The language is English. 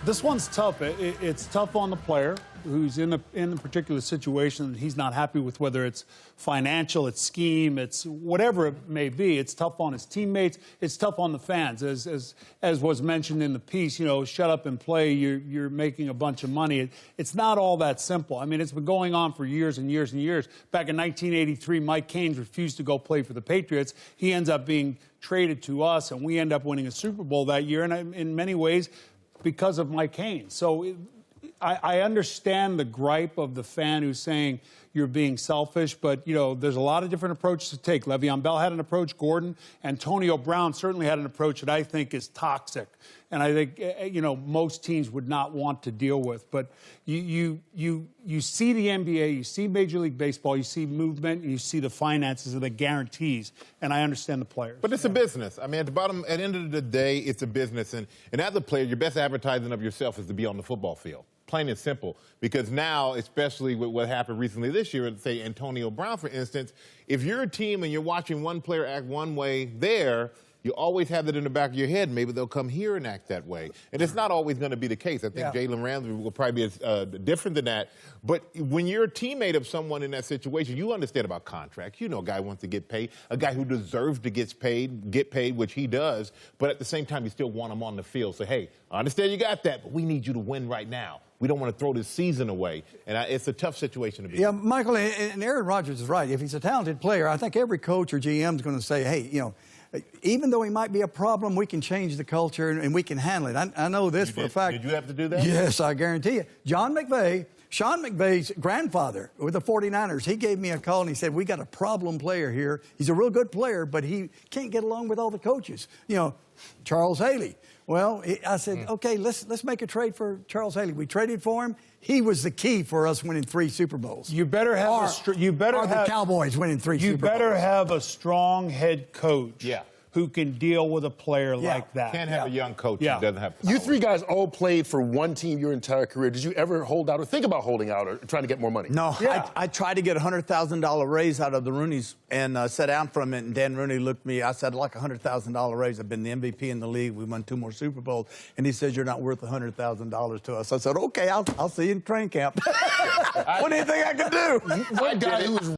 This one's tough. It's tough on the player who's in the particular situation. He's not happy with whether it's financial, it's scheme, it's whatever it may be. It's tough on his teammates. It's tough on the fans. As was mentioned in the piece, you know, shut up and play. You're making a bunch of money. It's not all that simple. I mean, it's been going on for years and years and years. Back in 1983, Mike Caines refused to go play for the Patriots. He ends up being traded to us, and we end up winning a Super Bowl that year. And in many ways, because of Mike Caines. So I understand the gripe of the fan who's saying you're being selfish, but, you know, there's a lot of different approaches to take. Le'Veon Bell had an approach, Gordon. Antonio Brown certainly had an approach that I think is toxic. And I think, you know, most teams would not want to deal with. But you see the NBA, you see Major League Baseball, you see movement, you see the finances and the guarantees. And I understand the players. But it's a business. I mean, at the end of the day, it's a business. And as a player, your best advertising of yourself is to be on the football field. Plain and simple. Because now, especially with what happened recently this year, say Antonio Brown, for instance, if you're a team and you're watching one player act one way there, you always have that in the back of your head. Maybe they'll come here and act that way. And it's not always going to be the case. I think Jalen Ramsey will probably be different than that. But when you're a teammate of someone in that situation, you understand about contracts. You know a guy wants to get paid, a guy who deserves to get paid, which he does. But at the same time, you still want him on the field. So, hey, I understand you got that, but we need you to win right now. We don't want to throw this season away. And it's a tough situation to be in. Yeah, Michael, and Aaron Rodgers is right. If he's a talented player, I think every coach or GM is going to say, hey, you know, even though he might be a problem, we can change the culture and we can handle it. I know this for a fact. Did you have to do that? Yes, I guarantee you. Sean McVay's grandfather with the 49ers, he gave me a call and he said, we got a problem player here. He's a real good player, but he can't get along with all the coaches. You know, Charles Haley. Well, I said, okay, let's make a trade for Charles Haley. We traded for him. He was the key for us winning 3 Super Bowls. You better have the Cowboys winning 3 Super Bowls. You better have a strong head coach. Yeah. Who can deal with a player like that. Can't have a young coach who doesn't have power. You 3 guys all played for one team your entire career. Did you ever hold out or think about holding out or trying to get more money? No. I tried to get a $100,000 raise out of the Rooneys and sat down from it, and Dan Rooney looked at me. I said, like a $100,000 raise. I've been the MVP in the league. We won 2 more Super Bowls. And he says, you're not worth $100,000 to us. I said, okay, I'll see you in training camp. What do you think I can do? One guy who was